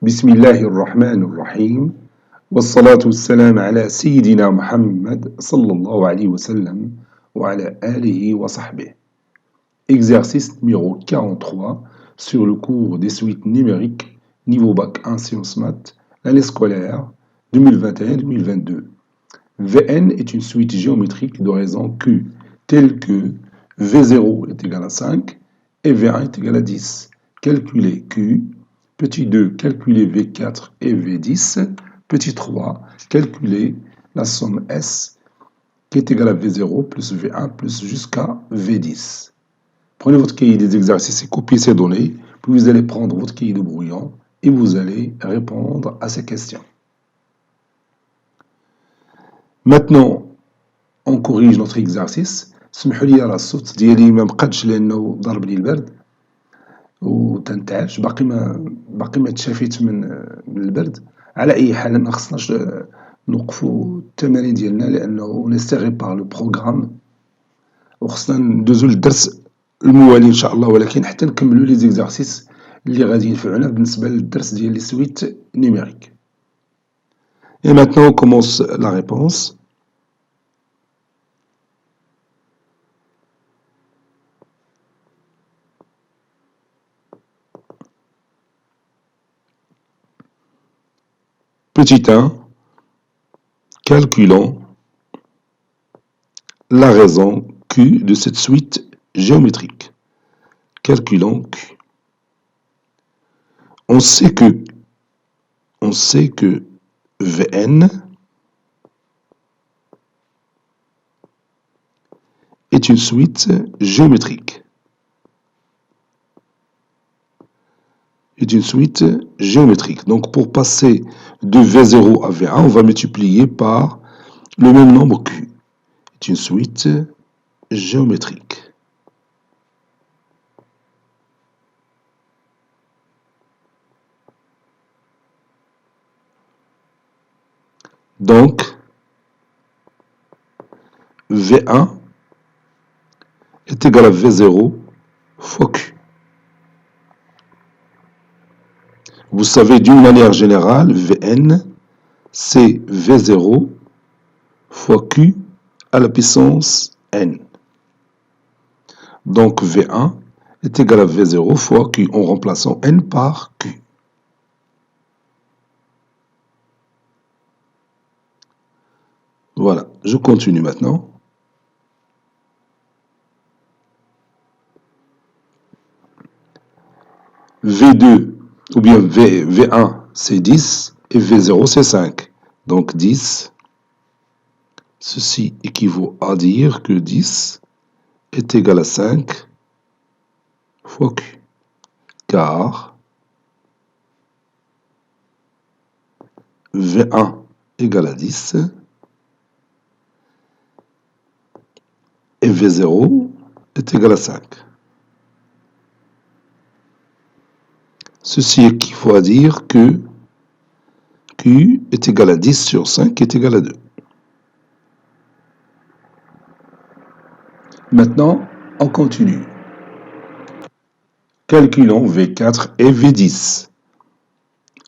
بسم الله الرحمن الرحيم والصلاة والسلام على سيدنا محمد صلى الله عليه وسلم وعلى آله وصحبه. Exercice numéro 43 sur le cours des suites numériques niveau bac 1 sciences maths, l'année scolaire 2021-2022. Vn est une suite géométrique de raison Q telle que V0 est égal à 5 et V1 est égal à 10. Calculez Q. Petit 2, calculez V4 et V10. Petit 3, calculez la somme S qui est égale à V0 plus V1 plus jusqu'à V10. Prenez votre cahier des exercices et copiez ces données, puis vous allez prendre votre cahier de brouillon et vous allez répondre à ces questions. Maintenant, on corrige notre exercice. سمحوا لي راه الصوت ديالي ما بقاتش لانه ضربني البرد وتنتعش باقي ما تشافيت من البرد. على اي حال ما خصناش نوقفوا التمارين ديالنا لانه نستغي باغ لو بروغرام وخصنا ندوزو للدرس الموالي ان شاء الله، ولكن حتى نكملوا لي زيكزارسيس اللي غادي ينفعونا بالنسبه للدرس ديال لي سويت نيميريك. Et maintenant on commence la réponse. Petit 1, calculons la raison Q de cette suite géométrique. Calculons Q. On sait que Vn est une suite géométrique. Donc pour passer de V0 à V1, on va multiplier par le même nombre Q. C'est une suite géométrique. Donc, V1 est égal à V0 fois Q. Vous savez, d'une manière générale, Vn, c'est V0 fois Q à la puissance n. Donc, V1 est égal à V0 fois Q en remplaçant n par Q. Voilà, je continue maintenant. V2 ou bien V1 c'est 10 et V0 c'est 5. Donc 10, ceci équivaut à dire que 10 est égal à 5 fois Q. Car V1 égale à 10 et V0 est égal à 5. Ceci équivaut à dire que Q est égal à 10 sur 5 est égal à 2. Maintenant, on continue. Calculons V4 et V10.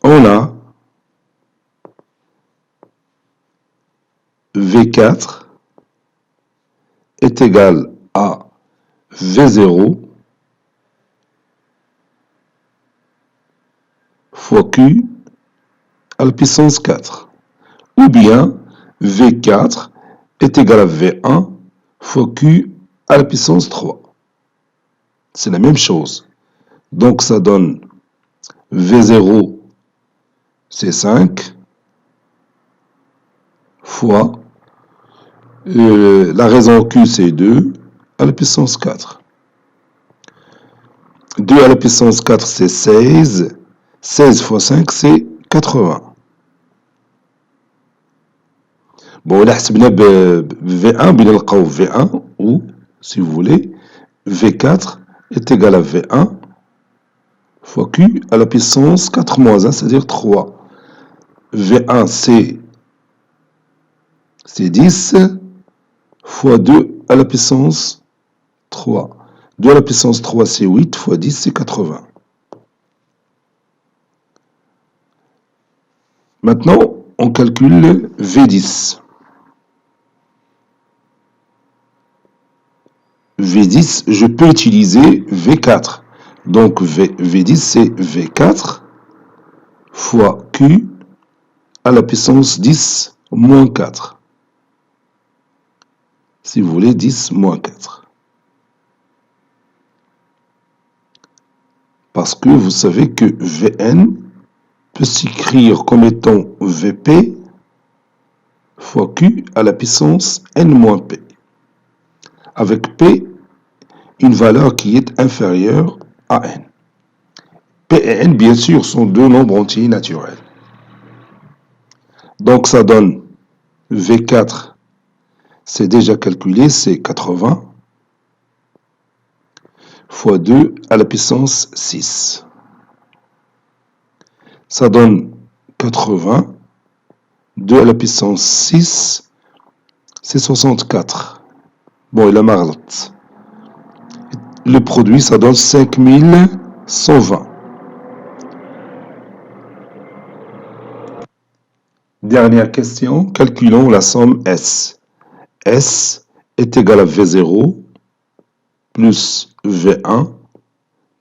On a V4 est égal à V0 fois Q à la puissance 4. Ou bien V4 est égal à V1 fois Q à la puissance 3. C'est la même chose. Donc ça donne V0 c'est 5 fois la raison Q c'est 2 à la puissance 4. 2 à la puissance 4 c'est 16. 16 fois 5 c'est 80. Bon, là, c'est bien V1, bien le V1, ou, si vous voulez, V4 est égal à V1 fois Q à la puissance 4 moins 1, c'est-à-dire 3. V1, c'est 10 fois 2 à la puissance 3. 2 à la puissance 3, c'est 8 fois 10, c'est 80. Maintenant, on calcule V10. V10, je peux utiliser V4. Donc V10, c'est V4 fois Q à la puissance 10 moins 4. Si vous voulez, 10 moins 4. Parce que vous savez que Vn peut s'écrire comme étant Vp fois Q à la puissance n moins P. Avec P, une valeur qui est inférieure à n. P et n, bien sûr, sont deux nombres entiers naturels. Donc ça donne V4, c'est déjà calculé, c'est 80 fois 2 à la puissance 6. Ça donne 80, 2 à la puissance 6, c'est 64. Bon, il a marre. Le produit, ça donne 5120. Dernière question, calculons la somme S. S est égal à V0 plus V1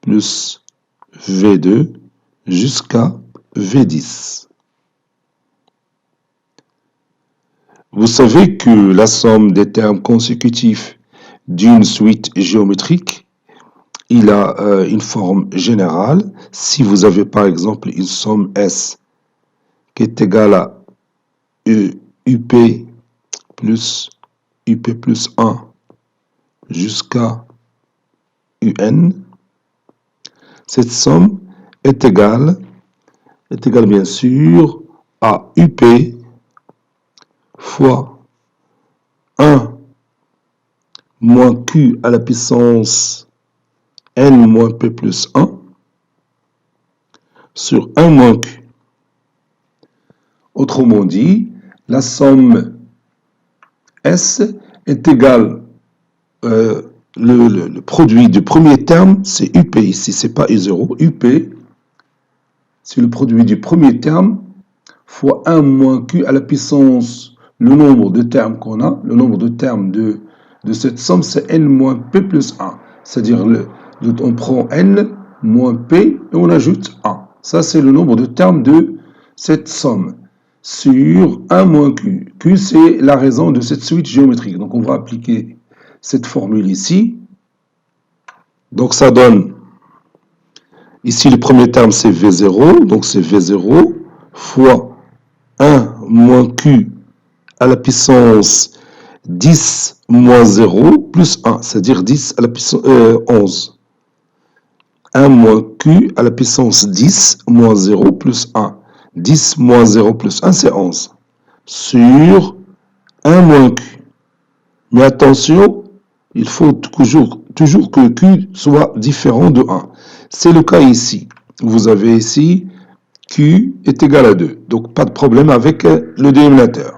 plus V2 jusqu'à V10. Vous savez que la somme des termes consécutifs d'une suite géométrique, il a une forme générale. Si vous avez par exemple une somme S qui est égale à UP plus 1 jusqu'à UN, cette somme est égale bien sûr à UP fois 1 moins Q à la puissance N moins P plus 1 sur 1 moins Q. Autrement dit, la somme S est égale, le produit du premier terme, c'est UP ici, c'est pas U0. UP, c'est le produit du premier terme fois 1 moins Q à la puissance, le nombre de termes qu'on a, le nombre de termes de cette somme, c'est N moins P plus 1. C'est-à-dire, on prend N moins P et on ajoute 1. Ça, c'est le nombre de termes de cette somme sur 1 moins Q. Q, c'est la raison de cette suite géométrique. Donc, on va appliquer cette formule ici. Donc, ça donne, ici, le premier terme, c'est V0. Donc, c'est V0 fois 1 moins Q à la puissance 10 moins 0 plus 1, c'est-à-dire 10 à la puissance 11. 1 moins Q à la puissance 10 moins 0 plus 1. 10 moins 0 plus 1, c'est 11. Sur 1 moins Q. Mais attention, il faut toujours que Q soit différent de 1. C'est le cas ici. Vous avez ici Q est égal à 2. Donc, pas de problème avec le dénominateur.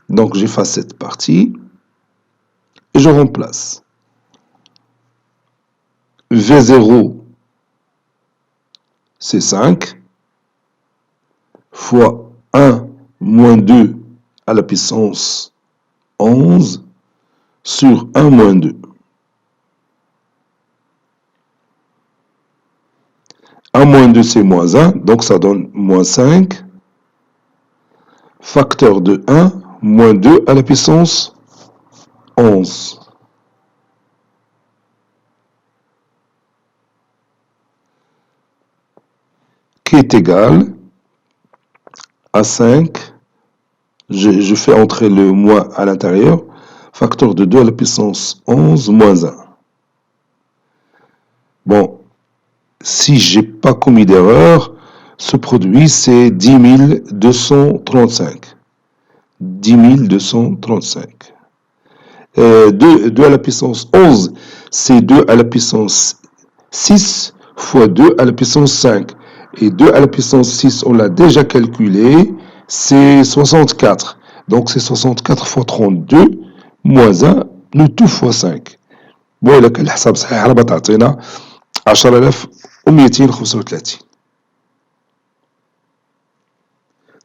Donc, j'efface cette partie et je remplace. V0, c'est 5, fois 1 moins 2 à la puissance 11 sur 1 moins 2. 1 moins 2, c'est moins 1, donc ça donne moins 5. Facteur de 1, moins 2 à la puissance 11. Qui est égal à 5. Je fais entrer le moins à l'intérieur. Facteur de 2 à la puissance 11 moins 1. Bon, si j'ai pas commis d'erreur, ce produit, c'est 10 235. 10 235. 2 à la puissance 11, c'est 2 à la puissance 6 fois 2 à la puissance 5. Et 2 à la puissance 6, on l'a déjà calculé, c'est 64. Donc c'est 64 fois 32 moins 1, le tout fois 5. بقول لك الحساب صحيح راه تعطينا 10235.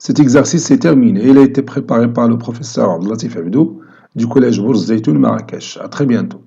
Cet exercice est terminé. Il a été préparé par le professeur Abdelatif Abdou du collège Bourz Zeytoun Marrakech. À très bientôt.